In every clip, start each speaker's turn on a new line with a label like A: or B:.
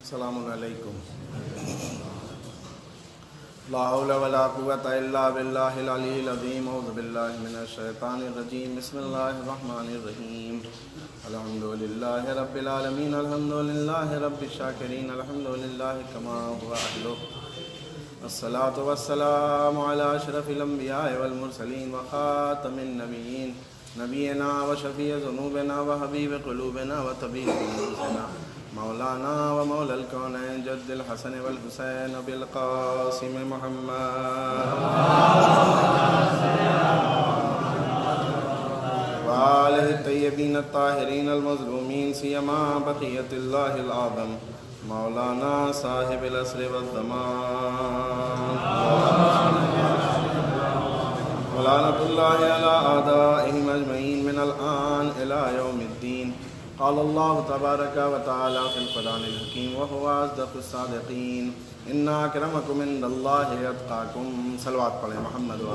A: السلام علیکم. لا حول ولا قوة الا باللہ العلی العظیم. اعوذ باللہ من الشیطان الرجیم. بسم اللہ الرحمن الرحیم. الحمد للہ رب العالمین. الحمد للہ رب الشاکرین. الحمد للہ کما هو اہلہ. الصلاۃ والسلام علی اشرف الانبیاء والمرسلین وخاتم النبیین نبینا وشفیع ذنوبنا وحبیب قلوبنا وطبیب قلوبنا مولانا و مولا الکونین جد الحسن والحسین بالقاسم محمد وآلہ الطیبین الطاہرین المظلومین سیما بقیت اللہ العظم مولانا صاحب العصر والزمان ولعنۃ اللہ علی اعدائہم اجمعین من الآن الی یوم الدین. قال اللہ تبارک و تعالی فی القرآن الحکیم وهو اصدق الصادقین. ان اکرمکم عند اللہ اتقاکم. صلوات پڑھیں محمد و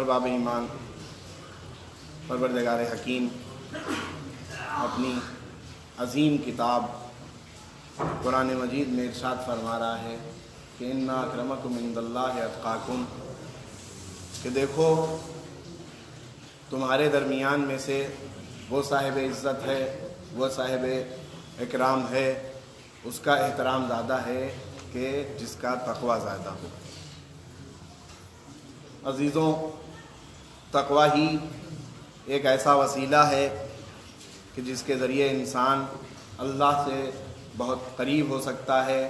A: ارباب ایمان. پروردگار حکیم اپنی عظیم کتاب قرآن مجید میں ارشاد فرما رہا ہے کہ ان اکرمکم عند اللہ اتقاکم، کہ دیکھو تمہارے درمیان میں سے وہ صاحب عزت ہے، وہ صاحب اکرام ہے، اس کا احترام زیادہ ہے کہ جس کا تقوی زیادہ ہو. عزیزوں، تقوی ہی ایک ایسا وسیلہ ہے کہ جس کے ذریعے انسان اللہ سے بہت قریب ہو سکتا ہے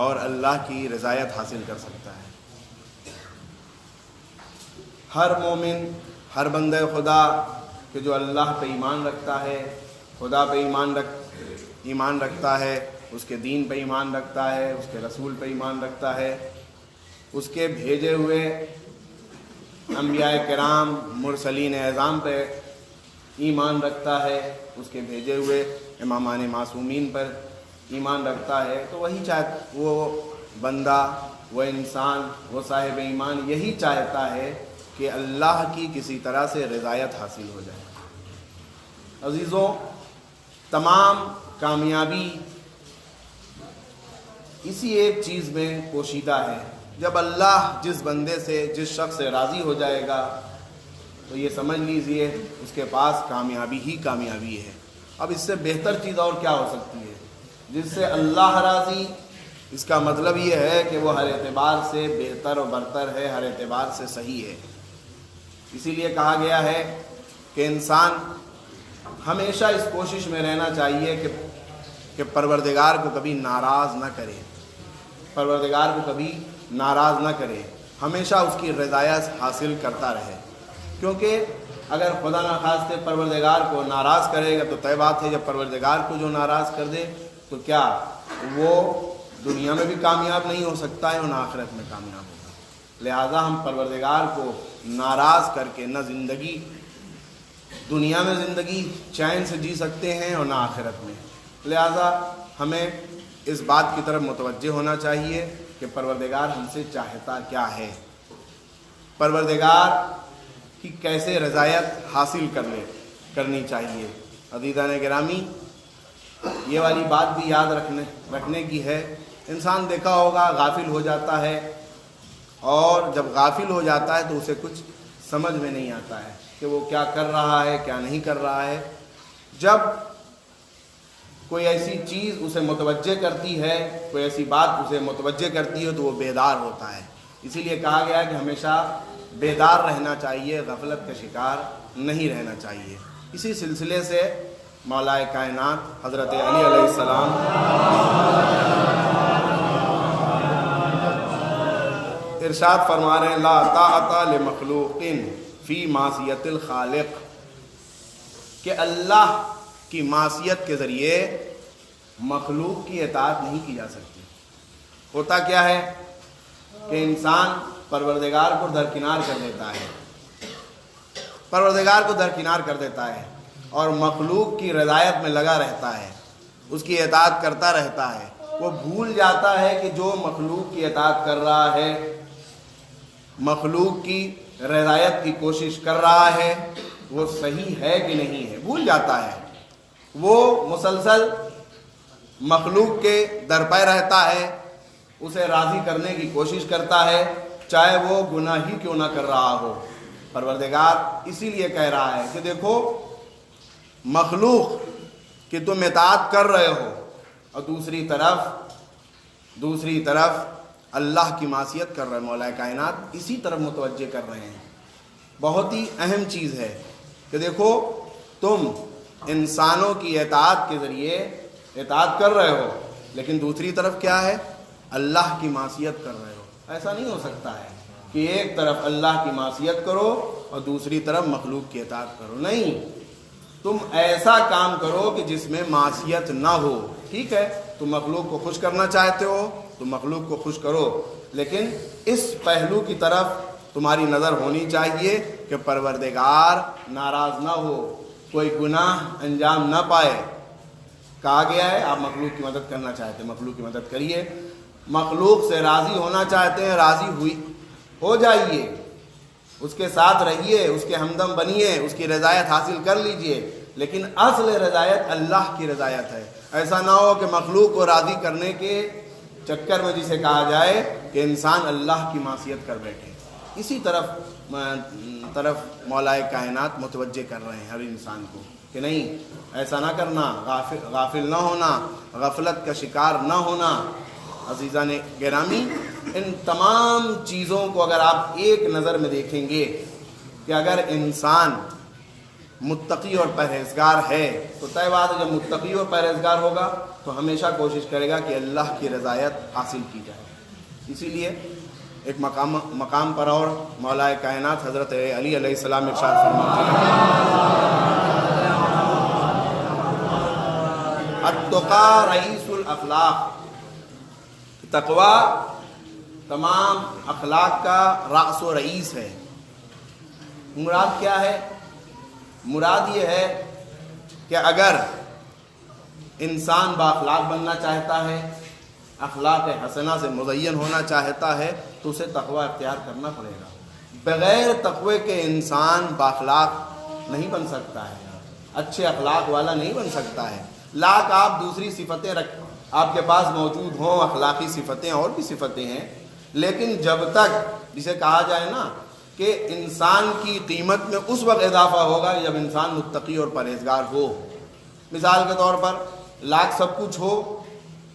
A: اور اللہ کی رضایت حاصل کر سکتا ہے. ہر مومن، ہر بندہ خدا کہ جو اللہ پہ ایمان رکھتا ہے، خدا پہ ایمان رکھتا ہے، اس کے دین پہ ایمان رکھتا ہے، اس کے رسول پہ ایمان رکھتا ہے، اس کے بھیجے ہوئے انبیاء کرام مرسلین اعظام پہ ایمان رکھتا ہے، اس کے بھیجے ہوئے امامان معصومین پر ایمان رکھتا ہے، تو وہ بندہ، وہ انسان، وہ صاحب ایمان یہی چاہتا ہے کہ اللہ کی کسی طرح سے رضایت حاصل ہو جائے. عزیزوں، تمام کامیابی اسی ایک چیز میں پوشیدہ ہے. جب اللہ جس بندے سے، جس شخص سے راضی ہو جائے گا تو یہ سمجھ لیجئے اس کے پاس کامیابی ہی کامیابی ہے. اب اس سے بہتر چیز اور کیا ہو سکتی ہے؟ جس سے اللہ راضی، اس کا مطلب یہ ہے کہ وہ ہر اعتبار سے بہتر و برتر ہے، ہر اعتبار سے صحیح ہے. اسی لیے کہا گیا ہے کہ انسان ہمیشہ اس کوشش میں رہنا چاہیے کہ پروردگار کو کبھی ناراض نہ کرے، پروردگار کو کبھی ناراض نہ کرے، ہمیشہ اس کی رضایت حاصل کرتا رہے. کیونکہ اگر خدا نخواستہ پروردگار کو ناراض کرے گا تو طے بات ہے، جب پروردگار کو جو ناراض کر دے تو کیا وہ دنیا میں بھی کامیاب نہیں ہو سکتا ہے اور نہ آخرت میں کامیاب ہوگا. لہذا ہم پروردگار کو ناراض کر کے نہ زندگی دنیا میں زندگی چین سے جی سکتے ہیں اور نہ آخرت میں. لہذا ہمیں اس بات کی طرف متوجہ ہونا چاہیے کہ پروردگار ہم سے چاہتا کیا ہے، پروردگار کی کیسے رضایت حاصل کرنی چاہیے. عزیزان گرامی، یہ والی بات بھی یاد رکھنے کی ہے. انسان دیکھا ہوگا غافل ہو جاتا ہے، اور جب غافل ہو جاتا ہے تو اسے کچھ سمجھ میں نہیں آتا ہے کہ وہ کیا کر رہا ہے، کیا نہیں کر رہا ہے. جب کوئی ایسی چیز اسے متوجہ کرتی ہے، کوئی ایسی بات اسے متوجہ کرتی ہے تو وہ بیدار ہوتا ہے. اسی لیے کہا گیا ہے کہ ہمیشہ بیدار رہنا چاہیے، غفلت کا شکار نہیں رہنا چاہیے. اسی سلسلے سے مولا کائنات حضرت علی علیہ السلام ارشاد فرما رہے ہیں لا طاعت لمخلوق فی معصیت الخالق، کہ اللہ کی معصیت کے ذریعے مخلوق کی اطاعت نہیں کی جا سکتی. ہوتا کیا ہے کہ انسان پروردگار کو درکنار کر دیتا ہے، پروردگار کو درکنار کر دیتا ہے اور مخلوق کی رضایت میں لگا رہتا ہے، اس کی اطاعت کرتا رہتا ہے. وہ بھول جاتا ہے کہ جو مخلوق کی اطاعت کر رہا ہے، مخلوق کی رضایت کی کوشش کر رہا ہے، وہ صحیح ہے کہ نہیں ہے، بھول جاتا ہے. وہ مسلسل مخلوق کے در پہ رہتا ہے، اسے راضی کرنے کی کوشش کرتا ہے، چاہے وہ گناہ ہی کیوں نہ کر رہا ہو. پروردگار اسی لیے کہہ رہا ہے کہ دیکھو مخلوق کہ تم اطاعت کر رہے ہو اور دوسری طرف اللہ کی معصیت کر رہے ہیں. مولا کائنات اسی طرف متوجہ کر رہے ہیں. بہت ہی اہم چیز ہے کہ دیکھو تم انسانوں کی اطاعت کے ذریعے اطاعت کر رہے ہو، لیکن دوسری طرف کیا ہے؟ اللہ کی معصیت کر رہے ہو. ایسا نہیں ہو سکتا ہے کہ ایک طرف اللہ کی معصیت کرو اور دوسری طرف مخلوق کی اطاعت کرو. نہیں، تم ایسا کام کرو کہ جس میں معصیت نہ ہو. ٹھیک ہے، تم مخلوق کو خوش کرنا چاہتے ہو تو مخلوق کو خوش کرو، لیکن اس پہلو کی طرف تمہاری نظر ہونی چاہیے کہ پروردگار ناراض نہ ہو، کوئی گناہ انجام نہ پائے. کہا گیا ہے آپ مخلوق کی مدد کرنا چاہتے ہیں، مخلوق کی مدد کریے. مخلوق سے راضی ہونا چاہتے ہیں، راضی ہو جائیے، اس کے ساتھ رہیے، اس کے ہمدم بنیے، اس کی رضایت حاصل کر لیجئے، لیکن اصل رضایت اللہ کی رضایت ہے. ایسا نہ ہو کہ مخلوق کو راضی کرنے کے چکر میں جسے کہا جائے کہ انسان اللہ کی معصیت کر بیٹھے. اسی طرف مولا کائنات متوجہ کر رہے ہیں ہر انسان کو کہ نہیں، ایسا نہ کرنا، غافل نہ ہونا، غفلت کا شکار نہ ہونا. عزیزان گرامی، ان تمام چیزوں کو اگر آپ ایک نظر میں دیکھیں گے کہ اگر انسان متقی اور پرہیزگار ہے تو طے بات ہے جب متقی اور پرہیزگار ہوگا تو ہمیشہ کوشش کرے گا کہ اللہ کی رضایت حاصل کی جائے. اسی لیے ایک مقام پر اور مولا کائنات حضرت علی علیہ السلام ارشاد فرماتے ہیں التقیٰ رئیس الاخلاق، تقوی تمام اخلاق کا راس و رئیس ہے. مراد کیا ہے؟ مراد یہ ہے کہ اگر انسان بااخلاق بننا چاہتا ہے، اخلاق حسنہ سے مزین ہونا چاہتا ہے تو اسے تقوی اختیار کرنا پڑے گا. بغیر تقوی کے انسان بااخلاق نہیں بن سکتا ہے، اچھے اخلاق والا نہیں بن سکتا ہے. لاکھ آپ دوسری صفتیں آپ کے پاس موجود ہوں، اخلاقی صفتیں اور بھی صفتیں ہیں، لیکن جب تک جسے کہا جائے نا کہ انسان کی قیمت میں اس وقت اضافہ ہوگا جب انسان متقی اور پرہیزگار ہو. مثال کے طور پر لاکھ سب کچھ ہو،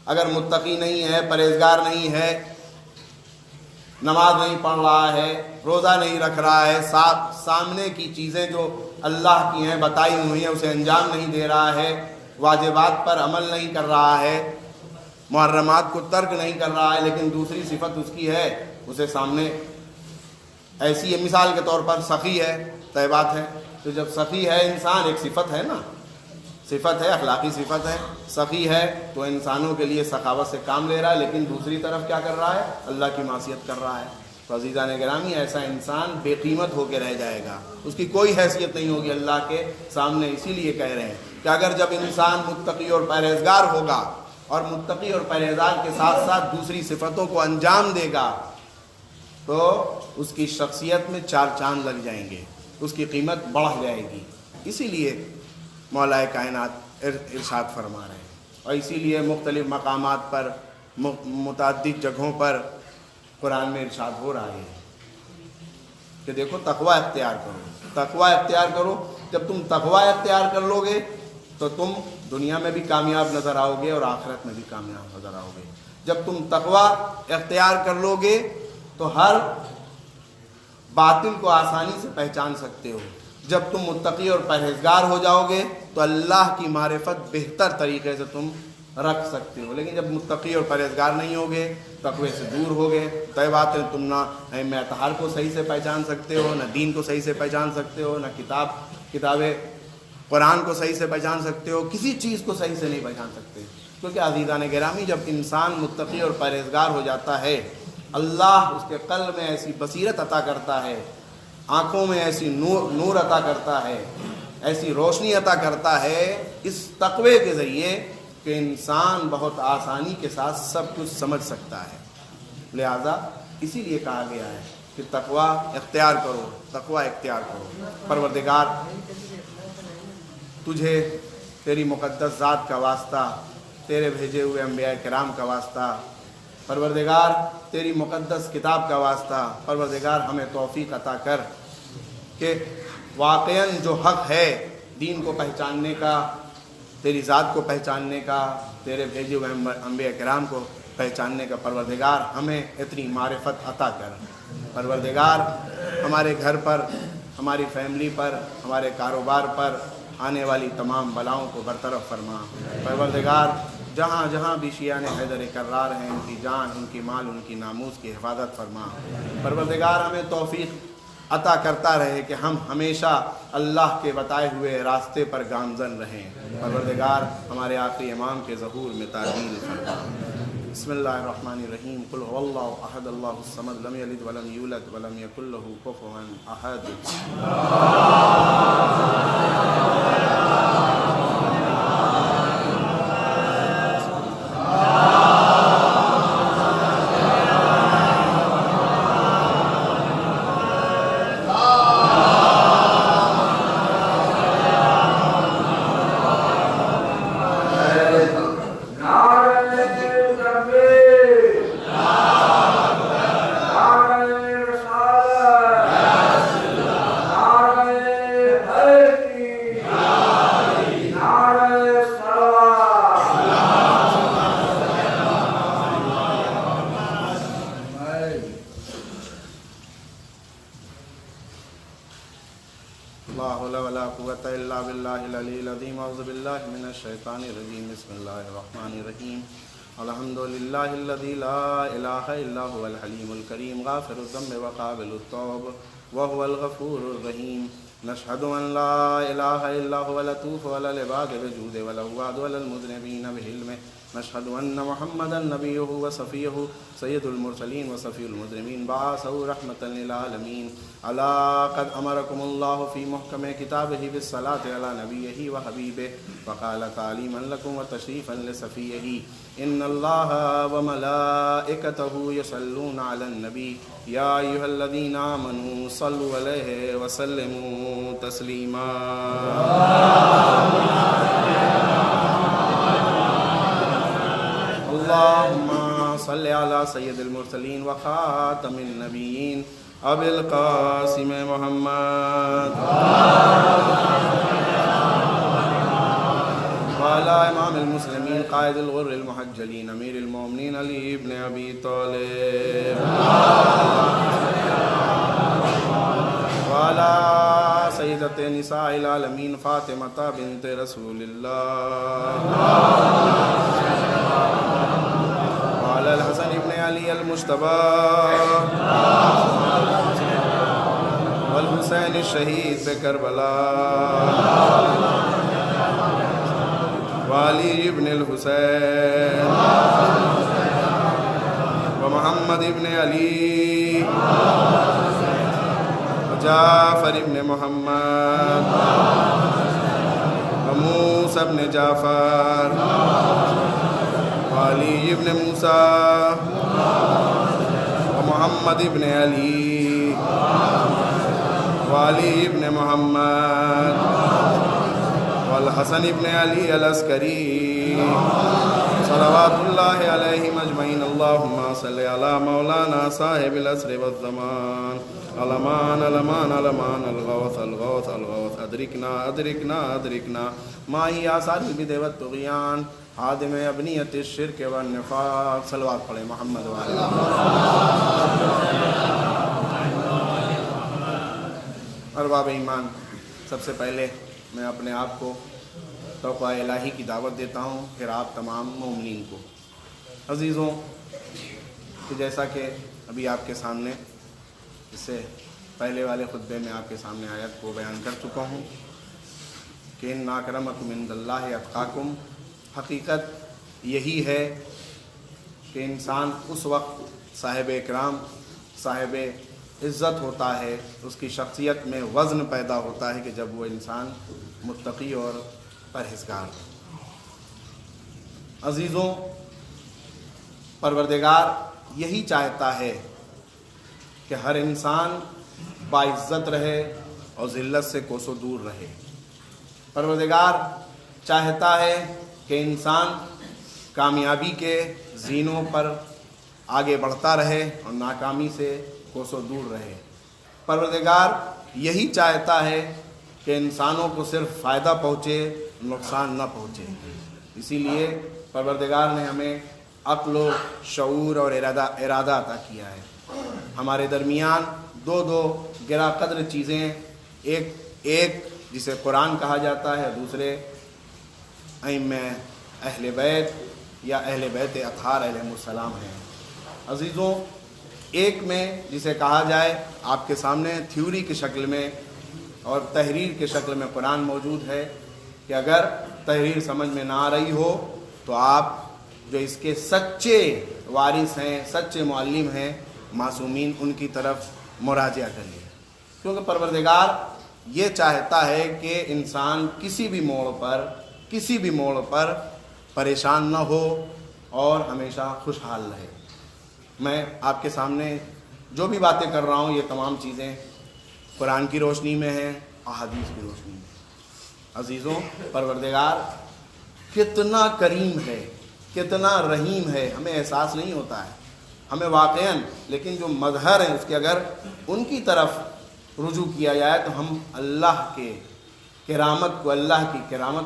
A: اگر متقی نہیں ہے، پرہیزگار نہیں ہے، نماز نہیں پڑھ رہا ہے، روزہ نہیں رکھ رہا ہے، سامنے کی چیزیں جو اللہ کی ہیں بتائی ہوئی ہیں اسے انجام نہیں دے رہا ہے، واجبات پر عمل نہیں کر رہا ہے، محرمات کو ترک نہیں کر رہا ہے، لیکن دوسری صفت اس کی ہے، اسے سامنے ایسی ہے. مثال کے طور پر سخی ہے، طے بات ہے. تو جب سخی ہے انسان، ایک صفت ہے نا، صفت ہے، اخلاقی صفت ہے، سخی ہے تو انسانوں کے لیے سخاوت سے کام لے رہا ہے، لیکن دوسری طرف کیا کر رہا ہے؟ اللہ کی معصیت کر رہا ہے. تو عزیزان گرامی، ایسا انسان بے قیمت ہو کے رہ جائے گا، اس کی کوئی حیثیت نہیں ہوگی اللہ کے سامنے. اسی لیے کہہ رہے ہیں کہ اگر جب انسان متقی اور پرہیزگار ہوگا اور متقی اور پرہیزگار کے ساتھ ساتھ دوسری صفتوں کو انجام دے گا تو اس کی شخصیت میں چار چاند لگ جائیں گے، اس کی قیمت بڑھ جائے گی. اسی لیے مولا کائنات ارشاد فرما رہے ہیں، اور اسی لیے مختلف مقامات پر متعدد جگہوں پر قرآن میں ارشاد ہو رہا ہے کہ دیکھو تقوی اختیار کرو، تقوی اختیار کرو. جب تم تقوی اختیار کر لو گے تو تم دنیا میں بھی کامیاب نظر آؤ گے اور آخرت میں بھی کامیاب نظر آؤ گے. جب تم تقوی اختیار کر لو گے تو ہر باطل کو آسانی سے پہچان سکتے ہو. جب تم متقی اور پرہیزگار ہو جاؤ گے تو اللہ کی معرفت بہتر طریقے سے تم رکھ سکتے ہو. لیکن جب متقی اور پرہیزگار نہیں ہوگے، تقوی سے دور ہوگے، طے بات ہے تم نہ اطہار کو صحیح سے پہچان سکتے ہو، نہ دین کو صحیح سے پہچان سکتے ہو، نہ کتاب قرآن کو صحیح سے پہچان سکتے ہو، کسی چیز کو صحیح سے نہیں پہچان سکتے. کیونکہ عزیزان گرامی، جب انسان متقی اور پرہیزگار ہو جاتا ہے، اللہ اس کے قلب میں ایسی بصیرت عطا کرتا ہے، آنکھوں میں ایسی نور عطا کرتا ہے، ایسی روشنی عطا کرتا ہے اس تقوی کے ذریعے کہ انسان بہت آسانی کے ساتھ سب کچھ سمجھ سکتا ہے. لہذا اسی لیے کہا گیا ہے کہ تقوی اختیار کرو، تقوی اختیار کرو۔ پروردگار تجھے تیری مقدس ذات کا واسطہ، تیرے بھیجے ہوئے انبیاء کرام کا واسطہ، پروردگار تیری مقدس کتاب کا واسطہ، پروردگار ہمیں توفیق عطا کر کہ واقعاً جو حق ہے دین کو پہچاننے کا، تیری ذات کو پہچاننے کا، تیرے بھیجے ہوئے انبیاء کرام کو پہچاننے کا، پروردگار ہمیں اتنی معرفت عطا کر۔ پروردگار ہمارے گھر پر، ہماری فیملی پر، ہمارے کاروبار پر آنے والی تمام بلاؤں کو برطرف فرما۔ پروردگار جہاں جہاں بھی شیعان حیدر کرار ہیں، ان کی جان، ان کی مال، ان کی ناموس کی حفاظت فرما۔ پروردگار ہمیں توفیق عطا کرتا رہے کہ ہم ہمیشہ اللہ کے بتائے ہوئے راستے پر گامزن رہیں۔ پروردگار ہمارے آخری امام کے ظہور میں تعجیل فرما۔ بسم اللہ الرحمن الرحیم۔ قل هو اللہ احد اللہ الصمد لم یلد ولم یولد ولم یکن له کفوا احد۔ لا حول ولا قوة إلا بالله العلي العظيم۔ أعوذ بالله من الشيطان الرجيم۔ بسم الله الرحمن الرحيم۔ الحمد لله الذي لا إله إلا هو الحليم الكريم، غافر الذنب وقابل التوب وهو الغفور الرحيم۔ نشهد أن لا إله إلا هو لطوف ولا العباد بجود ولا وعد ولا المذنبين بعلمه۔ نشهد أن محمدا نبيه وصفيه سيد المرسلين وصفي المذنبين، بعثه رحمة للعالمين۔ ألا قد أمركم الله في محكم كتابه بالصلاة على نبيه وحبيبه، وقال تعليما لكم وتشريفا لصفيه، إن الله وملائكته يصلون على النبي يا أيها الذين آمنوا صلوا عليه وسلموا تسليما۔ اللهم صل على سيد المرسلين وخاتم النبيين أبي القاسم محمد وعلى إمام المسلمين قائد الغر المحجلين أمير المؤمنين علي بن أبي طالب وعلى سيدة نساء العالمين فاطمة بنت رسول الله وعلى الحسن بن علي المجتبى والحسين الشهيد بكربلاء وعلي بن الحسين ومحمد بن علي وجعفر بن محمد وموسى بن جعفر وعلي بن موسى ومحمد بن علي وعلي بن محمد والحسن بن علي العسكري صلوات الله عليهم أجمعين۔ اللهم صل على مولانا صاحب العصر والزمان، الأمان الأمان الأمان، الغوث الغوث الغوث، أدركنا أدركنا أدركنا ماهي آثار البدع والطغيان، عادم ابنیت الشرک والنفاق۔ صلوات پڑھیں محمد وعلی ارباب ایمان، سب سے پہلے میں اپنے آپ کو تقوی الہی کی دعوت دیتا ہوں، پھر آپ تمام مومنین کو۔ عزیزوں، کہ جیسا کہ ابھی آپ کے سامنے اس سے پہلے والے خطبے میں آپ کے سامنے آیت کو بیان کر چکا ہوں کہ ان اکرمکم عند اللہ اتقاکم، حقیقت یہی ہے کہ انسان اس وقت صاحب اکرام، صاحب عزت ہوتا ہے، اس کی شخصیت میں وزن پیدا ہوتا ہے کہ جب وہ انسان متقی اور پرہیزگار ہو۔ عزیزوں، پروردگار یہی چاہتا ہے کہ کہ ہر انسان باعزت رہے اور ذلت سے کوسوں دور رہے۔ پروردگار چاہتا ہے کہ انسان کامیابی کے زینوں پر آگے بڑھتا رہے اور ناکامی سے کوسوں دور رہے۔ پروردگار یہی چاہتا ہے کہ انسانوں کو صرف فائدہ پہنچے، نقصان نہ پہنچے۔ اسی لیے پروردگار نے ہمیں عقل و شعور اور ارادہ عطا کیا ہے۔ ہمارے درمیان دو گرا قدر چیزیں، ایک جسے قرآن کہا جاتا ہے، دوسرے ائمہ اہل بیت یا اہل بیت اطہار علیہ السلام ہیں۔ عزیزوں، ایک میں جسے کہا جائے آپ کے سامنے تھیوری کی شکل میں اور تحریر کی شکل میں قرآن موجود ہے کہ اگر تحریر سمجھ میں نہ آ رہی ہو تو آپ جو اس کے سچے وارث ہیں، سچے معلم ہیں، معصومین، ان کی طرف مراجعہ کریے، کیونکہ پروردگار یہ چاہتا ہے کہ انسان کسی بھی موڑ پر پریشان نہ ہو اور ہمیشہ خوشحال رہے۔ میں آپ کے سامنے جو بھی باتیں کر رہا ہوں یہ تمام چیزیں قرآن کی روشنی میں ہیں، احادیث کی روشنی میں۔ عزیزوں، پروردگار کتنا کریم ہے، کتنا رحیم ہے، ہمیں احساس نہیں ہوتا ہے، ہمیں واقعاً، لیکن جو مظہر ہیں اس کے اگر ان کی طرف رجوع کیا جائے تو ہم اللہ کی کرامت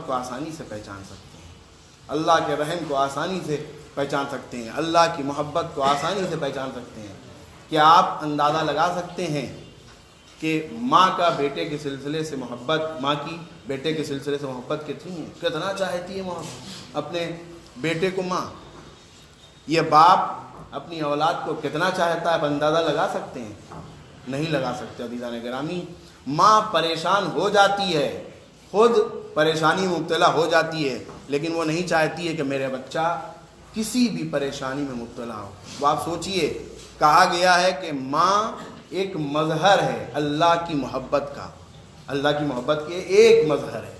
A: کو آسانی سے پہچان سکتے ہیں، اللہ کے رحم کو آسانی سے پہچان سکتے ہیں، اللہ کی محبت کو آسانی سے پہچان سکتے ہیں۔ کیا آپ اندازہ لگا سکتے ہیں کہ ماں کا بیٹے کے سلسلے سے محبت، ماں کی بیٹے کے سلسلے سے محبت کتنی ہے، کتنا چاہتی ہے اپنے بیٹے کو ماں؟ یہ باپ اپنی اولاد کو کتنا چاہتا ہے، آپ اندازہ لگا سکتے ہیں؟ نہیں لگا سکتے۔ عزیزان گرامی، ماں پریشان ہو جاتی ہے، خود پریشانی میں مبتلا ہو جاتی ہے، لیکن وہ نہیں چاہتی ہے کہ میرے بچہ کسی بھی پریشانی میں مبتلا ہو۔ وہ آپ سوچئے، کہا گیا ہے کہ ماں ایک مظہر ہے اللہ کی محبت کا، اللہ کی محبت کے ایک مظہر ہے۔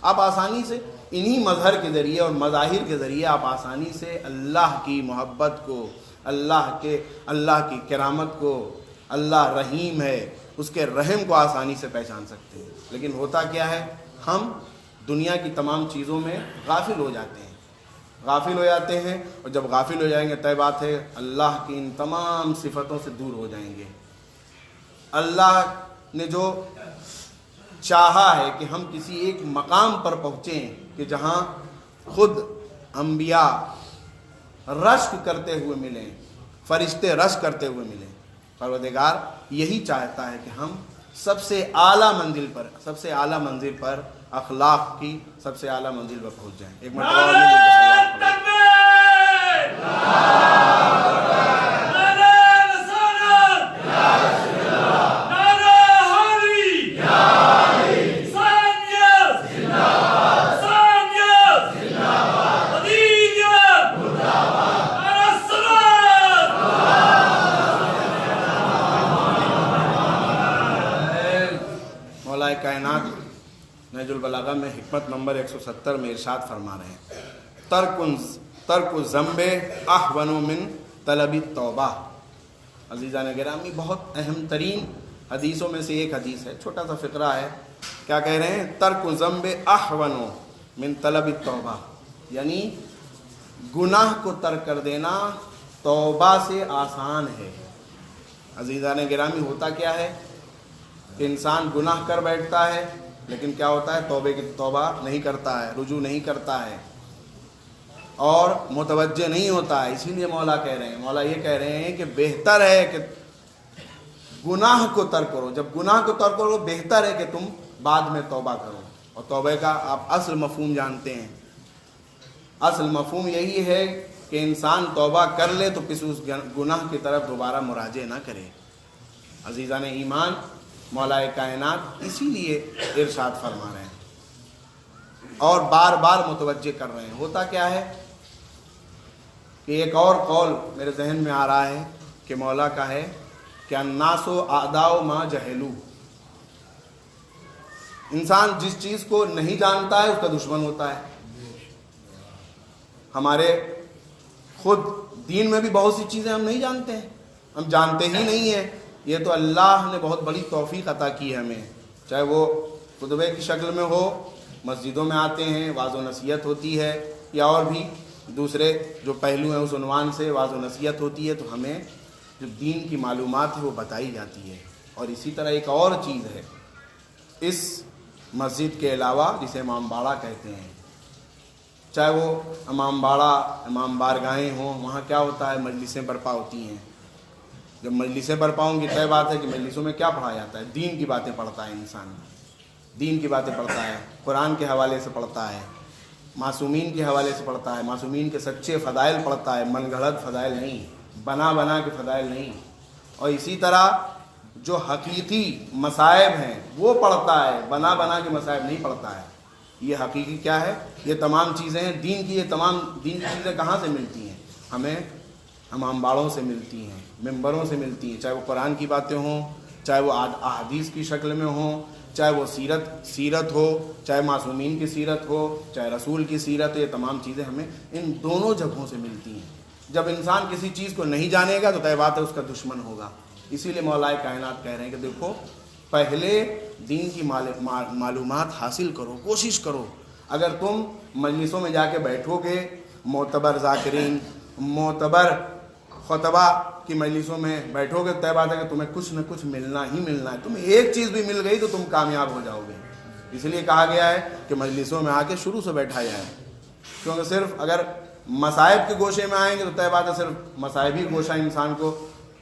A: آپ آسانی سے انہی مظہر کے ذریعے اور مظاہر کے ذریعے آپ آسانی سے اللہ کی محبت کو، اللہ کی کرامت کو، اللہ رحیم ہے، اس کے رحم کو آسانی سے پہچان سکتے ہیں۔ لیکن ہوتا کیا ہے، ہم دنیا کی تمام چیزوں میں غافل ہو جاتے ہیں، اور جب غافل ہو جائیں گے طے بات ہے اللہ کی ان تمام صفتوں سے دور ہو جائیں گے۔ اللہ نے جو چاہا ہے کہ ہم کسی ایک مقام پر پہنچیں کہ جہاں خود انبیاء رشک کرتے ہوئے ملیں، فرشتے رشک کرتے ہوئے ملیں، پروردگار یہی چاہتا ہے کہ ہم سب سے اعلیٰ منزل پر اخلاق کی سب سے اعلیٰ منزل پر پہنچ جائیں۔ ایک مرتبہ مولا کائنات نہج البلاغہ میں حکمت نمبر 170 میں ارشاد فرما رہے ہیں، ترک ذنب احون من طلب التوبہ۔ عزیزان گرامی، بہت اہم ترین حدیثوں میں سے ایک حدیث ہے، چھوٹا سا فقرہ ہے۔ کیا کہہ رہے ہیں؟ ترک ذنب احون من طلب التوبہ، یعنی گناہ کو ترک کر دینا توبہ سے آسان ہے۔ عزیزان گرامی، ہوتا کیا ہے کہ انسان گناہ کر بیٹھتا ہے، لیکن کیا ہوتا ہے، توبہ نہیں کرتا ہے، رجوع نہیں کرتا ہے اور متوجہ نہیں ہوتا ہے۔ اسی لیے مولا یہ کہہ رہے ہیں کہ بہتر ہے کہ گناہ کو ترک کرو۔ جب گناہ کو ترک کرو بہتر ہے کہ تم بعد میں توبہ کرو۔ اور توبہ کا آپ اصل مفہوم جانتے ہیں، اصل مفہوم یہی ہے کہ انسان توبہ کر لے تو پھر اس گناہ کی طرف دوبارہ مراجعہ نہ کرے۔ عزیزان ایمان، مولا کائنات اسی لیے ارشاد فرما رہے ہیں اور بار بار متوجہ کر رہے ہیں۔ ہوتا کیا ہے کہ ایک اور قول میرے ذہن میں آ رہا ہے کہ مولا کا ہے کہ الناس اعداء ما جہلوا، انسان جس چیز کو نہیں جانتا ہے اس کا دشمن ہوتا ہے۔ ہمارے خود دین میں بھی بہت سی چیزیں ہم نہیں جانتے ہیں، ہم جانتے ہی نہیں ہیں. یہ تو اللہ نے بہت بڑی توفیق عطا کی ہے ہمیں. چاہے وہ خطبے کی شکل میں ہو، مسجدوں میں آتے ہیں، واعظ و نصیحت ہوتی ہے، یا اور بھی دوسرے جو پہلو ہیں اس عنوان سے واعظ و نصیحت ہوتی ہے، تو ہمیں جو دین کی معلومات ہے وہ بتائی جاتی ہے. اور اسی طرح ایک اور چیز ہے اس مسجد کے علاوہ جسے امام باڑہ کہتے ہیں. چاہے وہ امام باڑہ، امام بارگاہیں ہوں، وہاں کیا ہوتا ہے؟ مجلسیں برپا ہوتی ہیں. جب مجلسیں برپا ہوں گی طے بات ہے کہ مجلسوں میں کیا پڑھا جاتا ہے؟ دین کی باتیں پڑھتا ہے انسان، دین کی باتیں پڑھتا ہے، قرآن کے حوالے سے پڑھتا ہے، معصومین کے حوالے سے پڑھتا ہے، معصومین کے سچے فضائل پڑھتا ہے، من گھڑت فضائل نہیں، بنا کے فضائل نہیں. اور اسی طرح جو حقیقی مصائب ہیں وہ پڑھتا ہے، بنا کے مصائب نہیں پڑھتا ہے. یہ حقیقی کیا ہے؟ یہ تمام چیزیں ہیں دین کی. یہ تمام دین کی چیزیں کہاں سے ملتی ہیں؟ ہمیں امام باڑوں سے ملتی ہیں، ممبروں سے ملتی ہیں، چاہے وہ قرآن کی باتیں ہوں، چاہے وہ احادیث کی شکل میں ہوں، چاہے وہ سیرت ہو، چاہے معصومین کی سیرت ہو، چاہے رسول کی سیرت ہو. یہ تمام چیزیں ہمیں ان دونوں جگہوں سے ملتی ہیں. جب انسان کسی چیز کو نہیں جانے گا تو طے بات ہے اس کا دشمن ہوگا. اسی لیے مولا کائنات کہہ رہے ہیں کہ دیکھو پہلے دین کی معلومات حاصل کرو، کوشش کرو. اگر تم مجلسوں میں جا کے بیٹھو گے، معتبر ذاکرین، معتبر خطبہ کی مجلسوں میں بیٹھو گے، طے بات ہے کہ تمہیں کچھ نہ کچھ ملنا ہی ملنا ہے. تمہیں ایک چیز بھی مل گئی تو تم کامیاب ہو جاؤ گے. اس لیے کہا گیا ہے کہ مجلسوں میں آ کے شروع سے بیٹھا جائے. کیونکہ صرف اگر مصائب کے گوشے میں آئیں گے تو طے بات ہے صرف مصائبی گوشہ انسان کو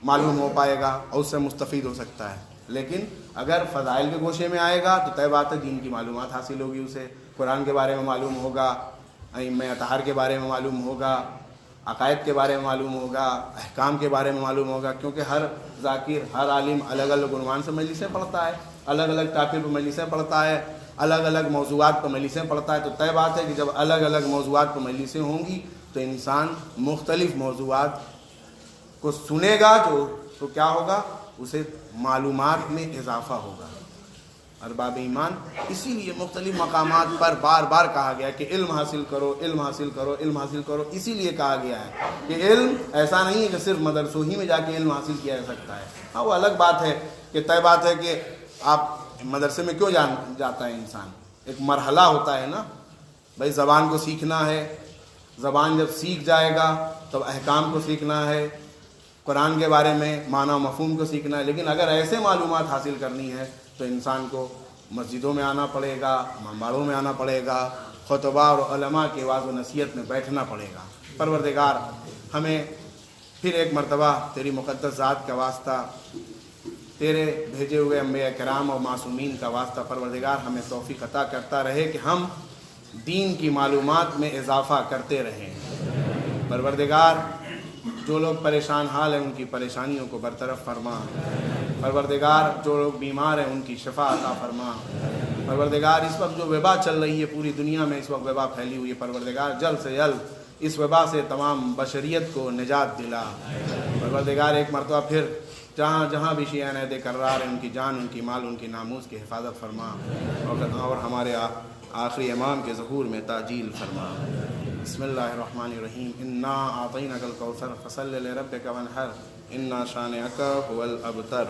A: معلوم ہو پائے گا اور اس سے مستفید ہو سکتا ہے. لیکن اگر فضائل کے گوشے میں آئے گا تو طے بات ہے دین کی معلومات حاصل ہوگی، اسے قرآن کے بارے میں معلوم ہوگا، ائمہ اطہار کے بارے میں معلوم ہوگا، عقائد کے بارے میں معلوم ہوگا، احکام کے بارے میں معلوم ہوگا. کیونکہ ہر ذاکر، ہر عالم الگ الگ عنوان سے مجلسیں پڑھتا ہے، الگ الگ ٹاپک پہ مجلسیں پڑھتا ہے، الگ الگ موضوعات پہ مجلسیں پڑھتا ہے. تو طے بات ہے کہ جب الگ الگ موضوعات پہ مجلسیں ہوں گی تو انسان مختلف موضوعات کو سنے گا تو کیا ہوگا؟ اسے معلومات میں اضافہ ہوگا. ارباب ایمان، اسی لیے مختلف مقامات پر بار بار کہا گیا کہ علم حاصل کرو، علم حاصل کرو، علم حاصل کرو. اسی لیے کہا گیا ہے کہ علم ایسا نہیں ہے کہ صرف مدرسوں ہی میں جا کے علم حاصل کیا جا سکتا ہے. ہاں وہ الگ بات ہے کہ طے بات ہے کہ آپ مدرسے میں کیوں جاتا ہے انسان؟ ایک مرحلہ ہوتا ہے نا بھائی، زبان کو سیکھنا ہے. زبان جب سیکھ جائے گا تب احکام کو سیکھنا ہے، قرآن کے بارے میں معنی و مفہوم کو سیکھنا ہے. لیکن اگر ایسے معلومات حاصل کرنی ہے تو انسان کو مسجدوں میں آنا پڑے گا، امامباڑوں میں آنا پڑے گا، خطبہ اور علماء کے واعظ و نصیحت میں بیٹھنا پڑے گا. پروردگار ہمیں پھر ایک مرتبہ تیری مقدس ذات کا واسطہ، تیرے بھیجے ہوئے انبیاء کرام اور معصومین کا واسطہ، پروردگار ہمیں توفیق عطا کرتا رہے کہ ہم دین کی معلومات میں اضافہ کرتے رہیں. پروردگار جو لوگ پریشان حال ہیں ان کی پریشانیوں کو برطرف فرما. پروردگار جو لوگ بیمار ہیں ان کی شفا عطا فرما. پروردگار اس وقت جو وبا چل رہی ہے پوری دنیا میں، اس وقت وبا پھیلی ہوئی ہے، پروردگار جلد سے جلد اس وبا سے تمام بشریت کو نجات دلا. پروردگار ایک مرتبہ پھر جہاں بھی شیعہ عہد کرار ہیں ان کی جان، ان کی مال، ان کی ناموس کی حفاظت فرما اور ہمارے آخری امام کے ظہور میں تعجیل فرما. بسم اللہ الرحمن الرحیم. انا اعطیناک الکوثر فصلی لربک وانحر انا شانئک هو الابتر.